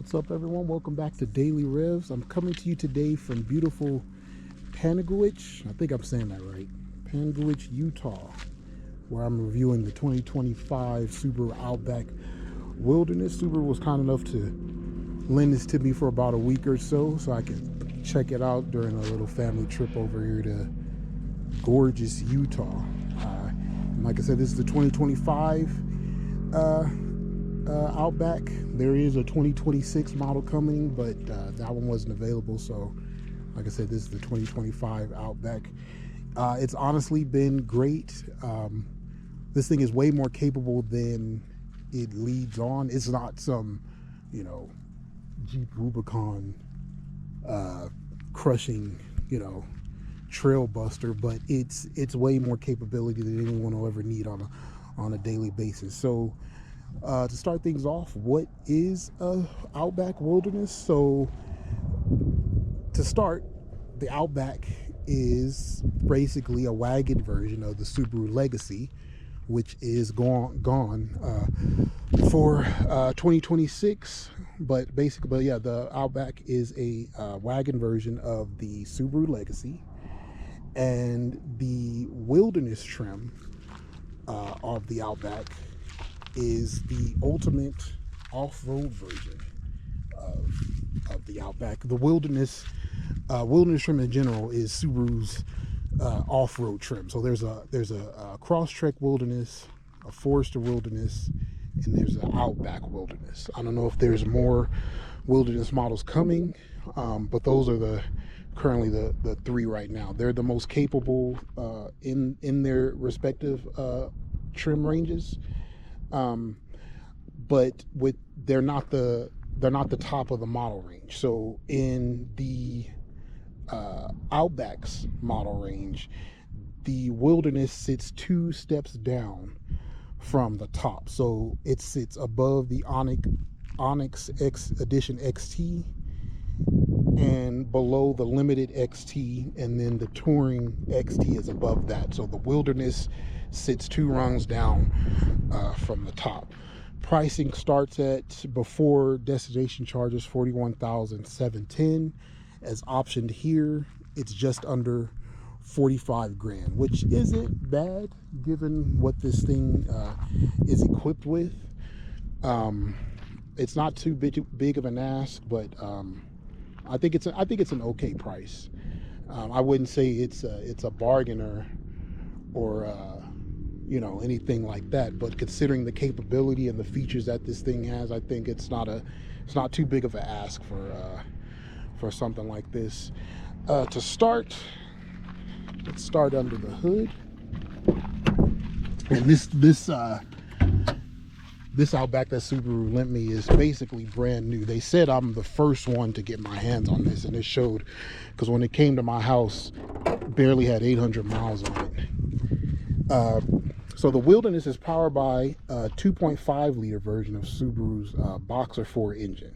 What's up, everyone? Welcome back to Daily Revs. I'm coming to you today from beautiful Panguitch. I think I'm saying that right. Panguitch, Utah, where I'm reviewing the 2025 Subaru Outback Wilderness. Subaru was kind enough to lend this to me for about a week or so I can check it out during a little family trip over here to gorgeous Utah. Like I said, this is the 2025 Outback. There is a 2026 model coming, but that one wasn't available. So like I said, this is the 2025 Outback. It's honestly been great. This thing is way more capable than it leads on. It's not some, Jeep Rubicon crushing, trail buster, but it's way more capability than anyone will ever need on a daily basis. So to start things off, what is a Outback Wilderness? So to start, the Outback is basically a wagon version of the Subaru Legacy, which is gone for 2026. But yeah, the Outback is a wagon version of the Subaru Legacy, and the Wilderness trim of the Outback is the ultimate off-road version of the Outback. The Wilderness trim in general is Subaru's off-road trim. So there's a Crosstrek Wilderness, a Forester Wilderness, and there's an Outback Wilderness. I don't know if there's more Wilderness models coming, but those are currently the three right now. They're the most capable in their respective trim ranges. But they're not the top of the model range. So in the Outback's model range, the Wilderness sits 2 steps down from the top. So it sits above the Onyx X Edition XT and below the Limited XT, and then the Touring XT is above that. So the Wilderness sits 2 rungs down from the top. Pricing starts at, before destination charges, $41,710. As optioned here, it's just under 45 grand, which isn't bad given what this thing is equipped with. It's not too big of an ask, but I think it's an okay price. I wouldn't say it's a bargain or anything like that, but considering the capability and the features that this thing has, I think it's not too big of an ask for something like this. To start, let's start under the hood. And this Outback that Subaru lent me is basically brand new. They said I'm the first one to get my hands on this, and it showed, because when it came to my house, barely had 800 miles on it. So the Wilderness is powered by a 2.5 liter version of Subaru's Boxer 4 engine.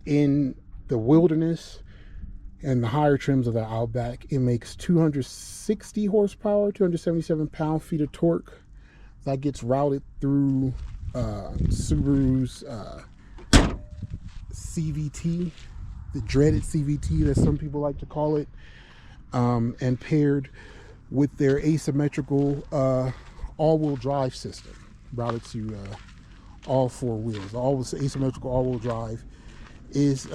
In the Wilderness and the higher trims of the Outback, it makes 260 horsepower, 277 pound-feet of torque. That gets routed through Subaru's CVT, the dreaded CVT that some people like to call it, and paired with their asymmetrical all-wheel drive system, routed to all 4 wheels. Always asymmetrical all-wheel drive is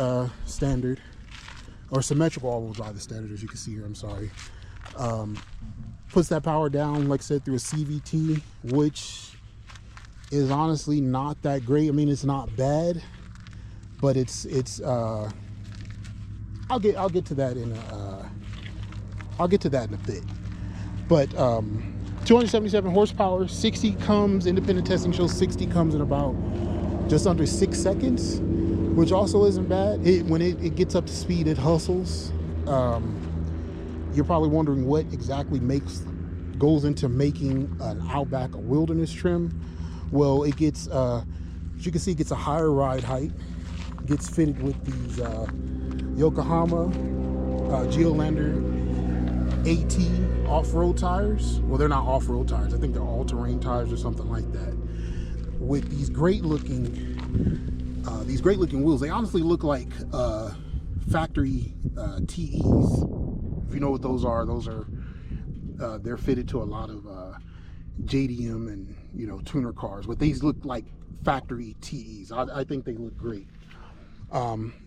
standard, or symmetrical all-wheel drive is standard, as you can see here. I'm sorry. Puts that power down, like I said, through a CVT, which is honestly not that great. I mean, it's not bad, but it's I'll get to that in a bit. But 277 horsepower, 60 comes, independent testing shows 60 comes in about just under 6 seconds, which also isn't bad. When it gets up to speed, it hustles. You're probably wondering what exactly goes into making an Outback a Wilderness trim. Well, it gets, as you can see, it gets a higher ride height. It gets fitted with these Yokohama Geolandar AT off-road tires. Well, they're not off-road tires. I think they're all-terrain tires or something like that. With these great-looking these great looking wheels. They honestly look like factory TEs. If you know what those are they're fitted to a lot of JDM and, you know, tuner cars, but these look like factory TEs. I think they look great.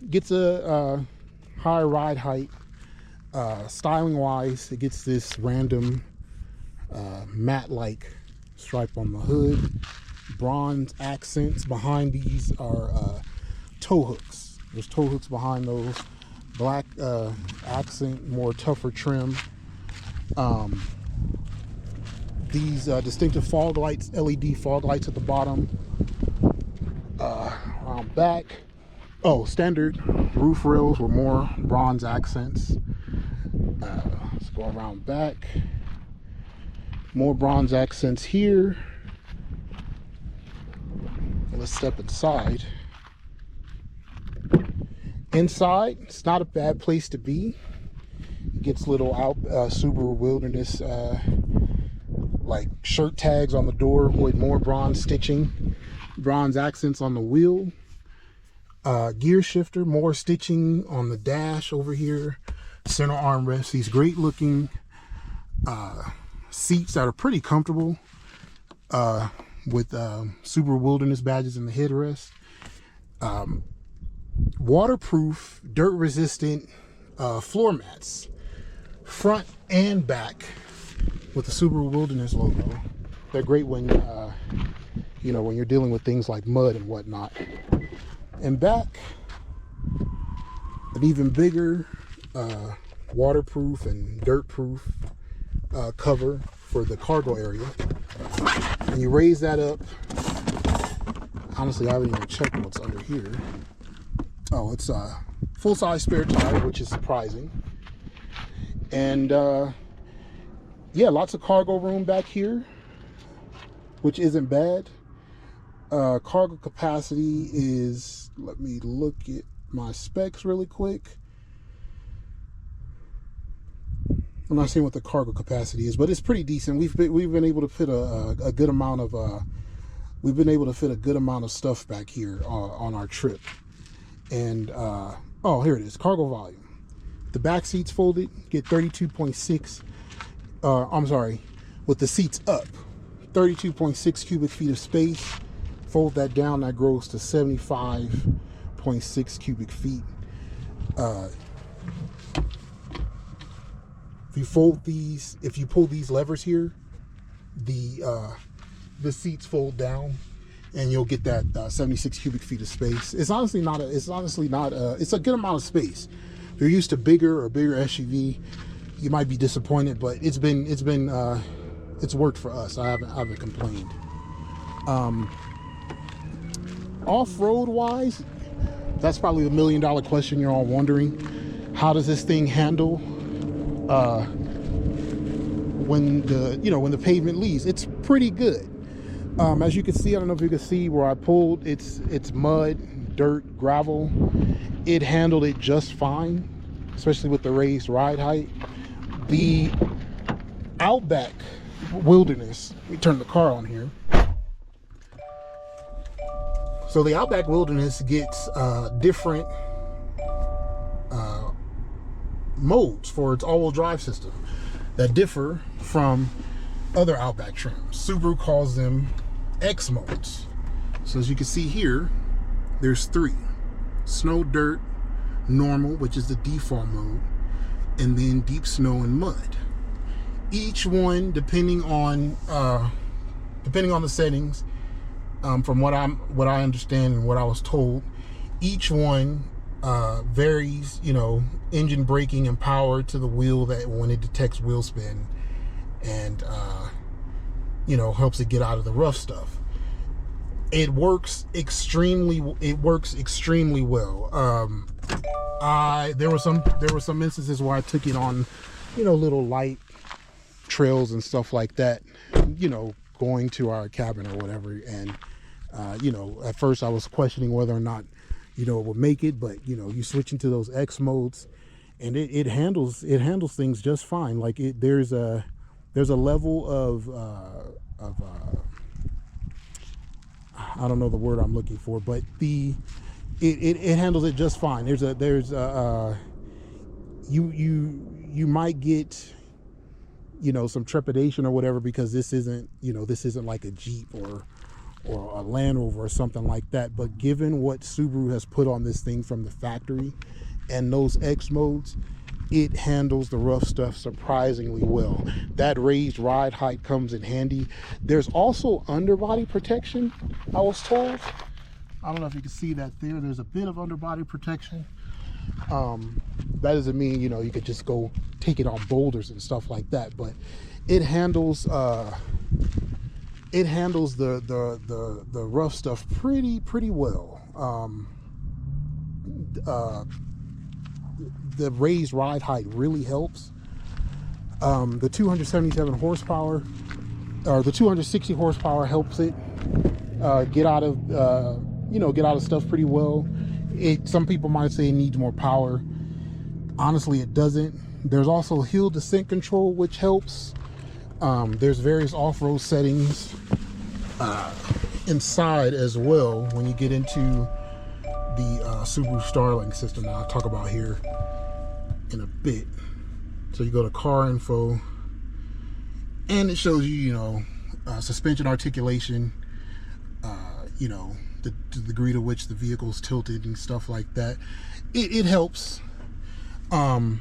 Gets a high ride height. Styling wise, it gets this random matte like stripe on the hood. Bronze accents behind these are tow hooks. There's tow hooks behind those. Black accent, more tougher trim. These distinctive fog lights, LED fog lights at the bottom. Around back, standard roof rails with more bronze accents. Let's go around back. More bronze accents here. Let's step inside. Inside, it's not a bad place to be. It gets little Subaru Wilderness like shirt tags on the door with more bronze stitching, bronze accents on the wheel. Gear shifter, more stitching on the dash over here. Center armrest. These great looking seats that are pretty comfortable with Subaru Wilderness badges in the headrest. Waterproof, dirt resistant floor mats, front and back, with the Subaru Wilderness logo. They're great when you know, when you're dealing with things like mud and whatnot. And back, an even bigger waterproof and dirt proof cover for the cargo area. And you raise that up. Honestly, I haven't even checked what's under here. Oh, it's a full-size spare tire, which is surprising. And yeah, lots of cargo room back here, which isn't bad. Cargo capacity is, let me look at my specs really quick. I'm not saying what the cargo capacity is, but it's pretty decent. We've been able to fit a good amount of we've been able to fit a good amount of stuff back here on our trip. And oh, here it is, cargo volume. The back seats folded, get 32.6. I'm sorry, with the seats up, 32.6 cubic feet of space. Fold that down, that grows to 75.6 cubic feet. If you fold these, if you pull these levers here, the seats fold down, and you'll get that 76 cubic feet of space. It's honestly not a, it's a good amount of space. If you're used to bigger SUV, you might be disappointed, but it's worked for us. I haven't complained. Off-road wise, that's probably the $1 million question you're all wondering. How does this thing handle when the pavement leaves? It's pretty good. As you can see, I don't know if you can see where I pulled, it's mud, dirt, gravel. It handled it just fine, especially with the raised ride height. The Outback Wilderness, let me turn the car on here. So the Outback Wilderness gets different modes for its all-wheel drive system that differ from other Outback trims. Subaru calls them X modes. So as you can see here, there's 3: snow, dirt, normal, which is the default mode, and then deep snow and mud. Each one, depending on the settings, from what I understand and what I was told, each one varies, engine braking and power to the wheel that when it detects wheel spin, and helps it get out of the rough stuff. It works extremely well. There were some instances where I took it on, little light trails and stuff like that, going to our cabin or whatever. And at first I was questioning whether or not it would make it, but you switch into those X modes and it handles things just fine. Like there's a level of I don't know the word I'm looking for, but it handles it just fine. You might get, some trepidation or whatever, because this isn't like a Jeep or a Land Rover or something like that. But given what Subaru has put on this thing from the factory and those X modes, it handles the rough stuff surprisingly well. That raised ride height comes in handy. There's also underbody protection, I was told. I don't know if you can see that there. There's a bit of underbody protection. That doesn't mean, you could just go take it on boulders and stuff like that, but it handles the rough stuff pretty well. The raised ride height really helps. The 277 horsepower or the 260 horsepower helps it get out of stuff pretty well. Some people might say it needs more power. Honestly, it doesn't. There's also hill descent control, which helps. There's various off-road settings inside as well when you get into the Subaru Starlink system that I'll talk about here in a bit. So you go to car info and it shows you, suspension articulation, the degree to which the vehicle's tilted and stuff like that. It helps. None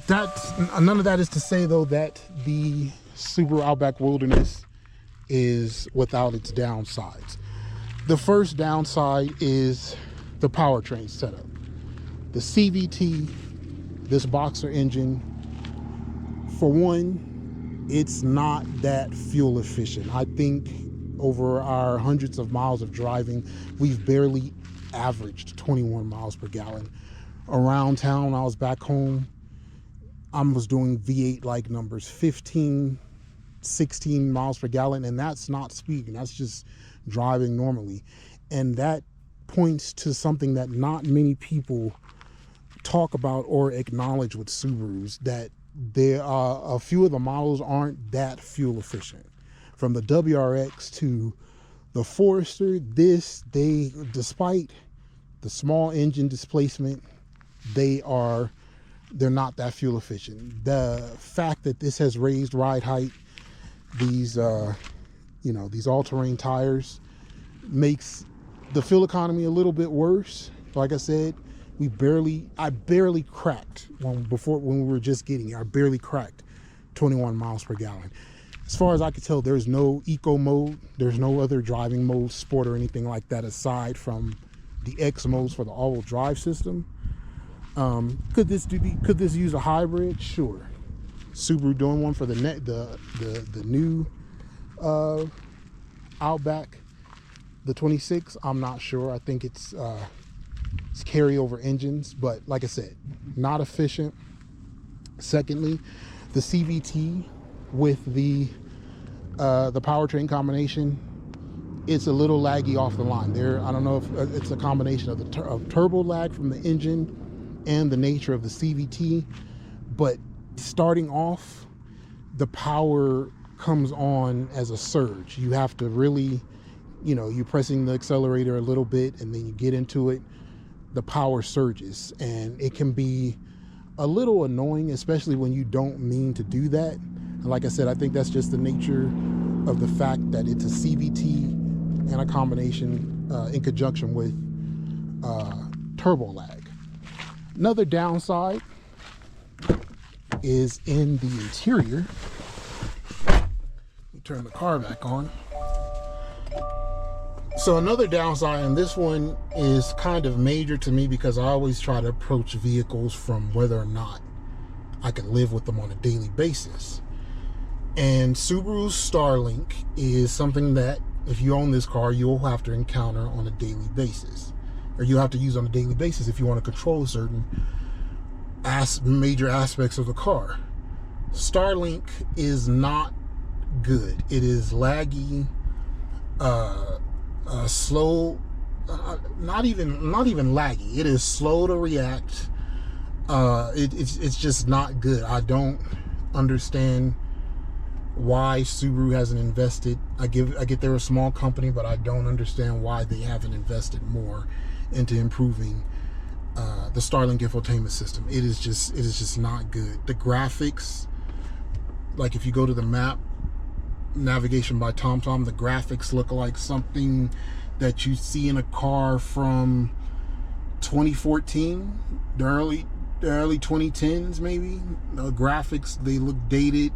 of that is to say though that the Subaru Outback Wilderness is without its downsides. The first downside is the powertrain setup. The CVT, this boxer engine, for one, it's not that fuel efficient. I think over our hundreds of miles of driving, we've barely averaged 21 miles per gallon. Around town, I was back home, I was doing V8 like numbers, 15, 16 miles per gallon, and that's not speeding, that's just driving normally. And that points to something that not many people talk about or acknowledge with Subarus, that there are a few of the models aren't that fuel efficient. From the WRX to the Forester, despite the small engine displacement, they're not that fuel efficient. The fact that this has raised ride height, these all-terrain tires, makes the fuel economy a little bit worse. Like I said, I barely cracked when we were just getting here. I barely cracked 21 miles per gallon. As far as I could tell, there's no eco mode. There's no other driving mode, sport or anything like that, aside from the X modes for the all-wheel drive system. Could this use a hybrid? Sure. Subaru doing one for the new Outback, the 26. I'm not sure. I think it's carryover engines, but like I said, not efficient. Secondly, the CVT with the powertrain combination, it's a little laggy off the line. I don't know if it's a combination of turbo lag from the engine and the nature of the CVT, but starting off, the power comes on as a surge. You have to really, you're pressing the accelerator a little bit and then you get into it, the power surges, and it can be a little annoying, especially when you don't mean to do that. And like I said, I think that's just the nature of the fact that it's a CVT and a combination in conjunction with turbo lag. Another downside is in the interior. Let me turn the car back on. So another downside, and this one is kind of major to me because I always try to approach vehicles from whether or not I can live with them on a daily basis. And Subaru Starlink is something that if you own this car, you'll have to encounter on a daily basis, or you have to use on a daily basis if you want to control certain major aspects of the car. Starlink is not good. It is laggy, slow, not even laggy. It is slow to react. It's just not good. I don't understand why Subaru hasn't invested. I get they're a small company, but I don't understand why they haven't invested more into improving the Starlink infotainment system. It is just not good. The graphics, like if you go to the map navigation by TomTom, the graphics look like something that you see in a car from 2014, the early 2010s maybe. The graphics, they look dated.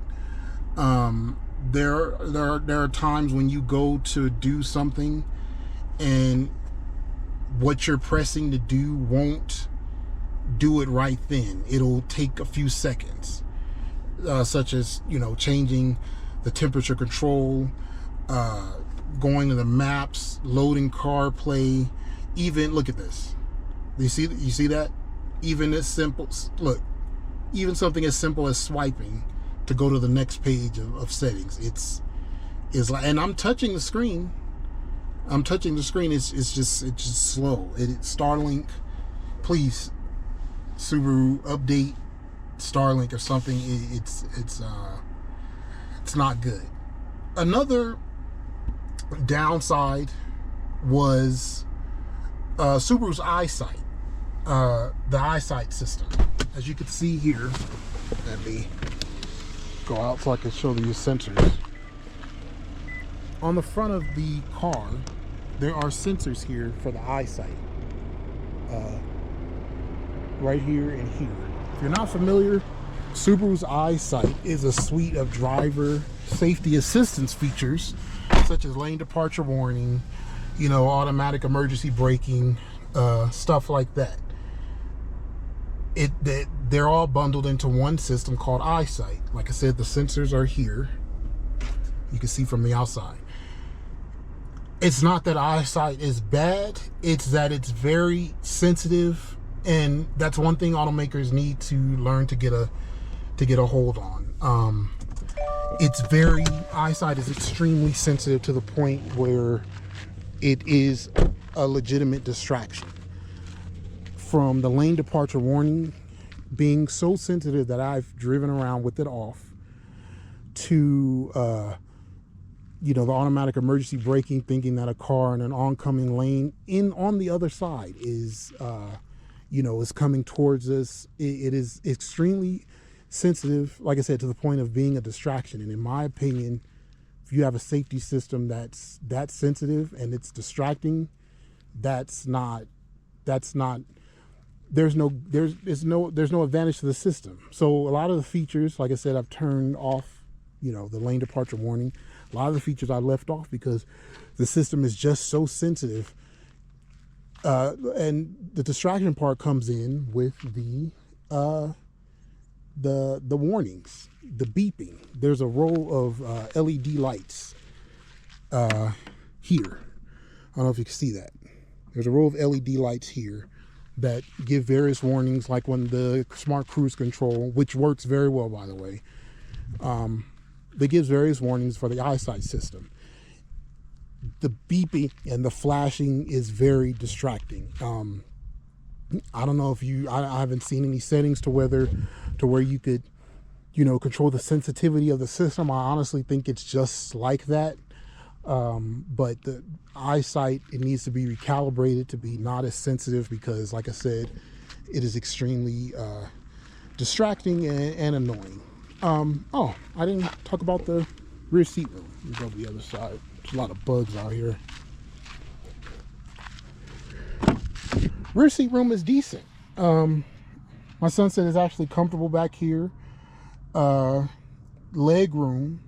There are times when you go to do something and what you're pressing to do won't do it right then. It'll take a few seconds, such as, you know, changing the temperature control, going to the maps, loading CarPlay. Even look at this. You see that? Even as simple, look, even something as simple as swiping to go to the next page of settings. It's like, and I'm touching the screen. It's just slow. Starlink, please, Subaru, update Starlink or something. It's not good. Another downside was Subaru's eyesight, the eyesight system. As you can see here, let me go out so I can show you sensors. On the front of the car, there are sensors here for the eyesight. Right here and here. If you're not familiar, Subaru's eyesight is a suite of driver safety assistance features, such as lane departure warning, you know, automatic emergency braking, stuff like that. They're all bundled into one system called eyesight. Like I said, the sensors are here. You can see from the outside. It's not that eyesight is bad, it's that it's very sensitive, and that's one thing automakers need to learn to get a hold on. Eyesight is extremely sensitive to the point where it is a legitimate distraction. From the lane departure warning being so sensitive that I've driven around with it off, to you know, the automatic emergency braking, thinking that a car in an oncoming lane on the other side is you know, is coming towards us. It is extremely sensitive, like I said, to the point of being a distraction. And in my opinion, if you have a safety system that's that sensitive and it's distracting, there's no advantage to the system. So a lot of the features, like I said, I've turned off, you know, the lane departure warning. A lot of the features I left off because the system is just so sensitive. And the distraction part comes in with the warnings, the beeping. There's a row of LED lights here. I don't know if you can see that. There's a row of LED lights here that give various warnings, like when the smart cruise control, which works very well, by the way, that gives various warnings for the eyesight system. The beeping and the flashing is very distracting. I don't know if I haven't seen any settings to where you could, you know, control the sensitivity of the system. I honestly think it's just like that. But the eyesight, it needs to be recalibrated to be not as sensitive because, like I said, it is extremely distracting and annoying. Oh, I didn't talk about the rear seat room. Let me go to the other side. There's a lot of bugs out here. Rear seat room is decent. My son said it's actually comfortable back here. Leg room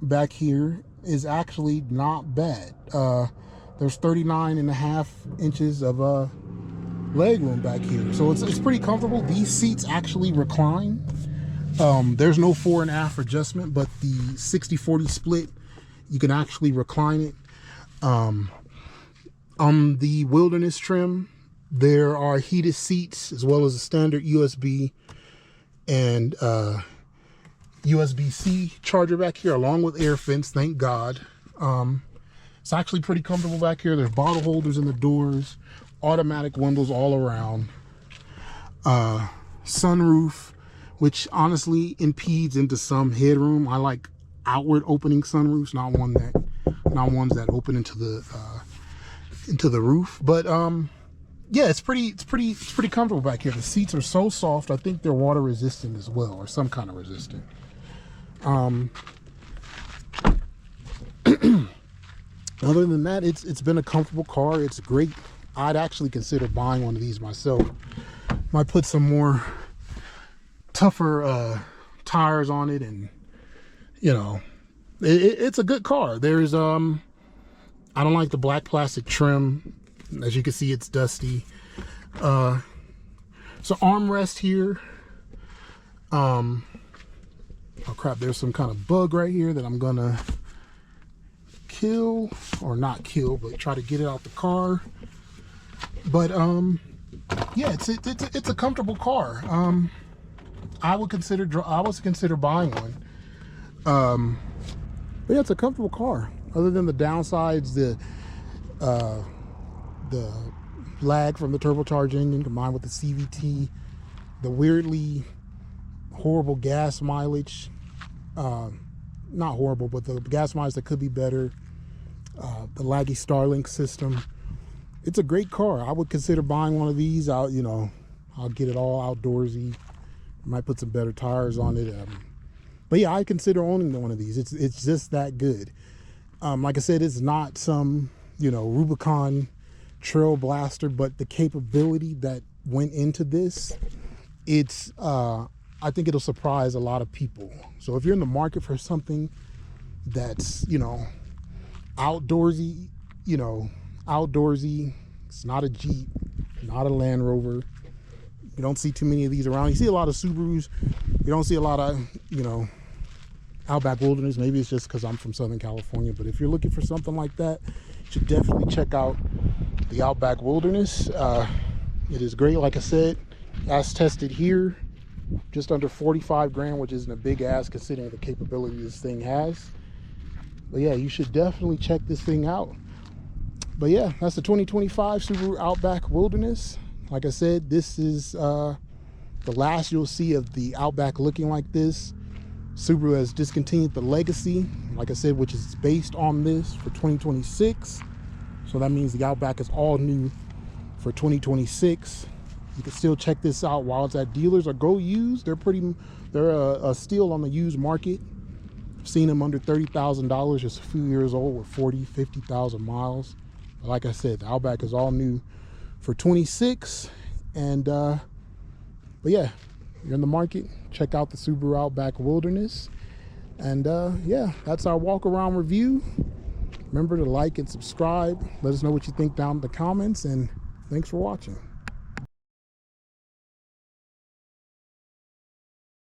back here is actually not bad. There's 39.5 inches of leg room back here, so it's pretty comfortable. These seats actually recline. There's no fore and aft adjustment, but the 60-40 split, you can actually recline it. On the Wilderness trim, there are heated seats as well as a standard USB and USB-C charger back here, along with air vents, thank God. It's actually pretty comfortable back here. There's bottle holders in the doors, automatic windows all around, sunroof, which honestly impedes into some headroom. I like outward opening sunroofs, not ones that open into the roof. But yeah, it's pretty comfortable back here. The seats are so soft. I think they're water resistant as well, or some kind of resistant. Other than that, it's been a comfortable car. It's great. I'd actually consider buying one of these myself. Might put some more tougher tires on it, and you know, it's a good car. There's I don't like the black plastic trim. As you can see, it's dusty. So armrest here. Oh crap, there's some kind of bug right here that I'm gonna kill, or not kill, but try to get it out the car. But yeah, it's a comfortable car. I would consider buying one. But yeah, it's a comfortable car. Other than the downsides, the lag from the turbocharged engine combined with the CVT, the weirdly horrible gas mileage. Not horrible, but the gas mileage that could be better. The laggy Starlink system. It's a great car. I would consider buying one of these. I'll get it all outdoorsy. Might put some better tires on it. But yeah, I consider owning one of these. It's just that good. Like I said, it's not some Rubicon trail blaster, but the capability that went into this, I think it'll surprise a lot of people. So if you're in the market for something that's outdoorsy, it's not a Jeep, not a Land Rover. You don't see too many of these around. You see a lot of Subarus. You don't see a lot of Outback Wilderness. Maybe it's just because I'm from Southern California, but if you're looking for something like that, you should definitely check out the Outback Wilderness. It is great. Like I said, as tested here, just under 45 grand, which isn't a big ass considering the capability this thing has. But yeah, you should definitely check this thing out. But yeah, that's the 2025 Subaru Outback Wilderness. Like I said, this is the last you'll see of the Outback looking like this. Subaru has discontinued the Legacy, like I said, which is based on this, for 2026. So that means the Outback is all new for 2026. You can still check this out while it's at dealers, or go used. They're a steal on the used market. I've seen them under $30,000, just a few years old with 40, 50,000 miles. But like I said, the Outback is all new for 26. And but yeah, you're in the market, check out the Subaru Outback Wilderness. And yeah, that's our walk around review. Remember to like and subscribe. Let us know what you think down in the comments, and thanks for watching.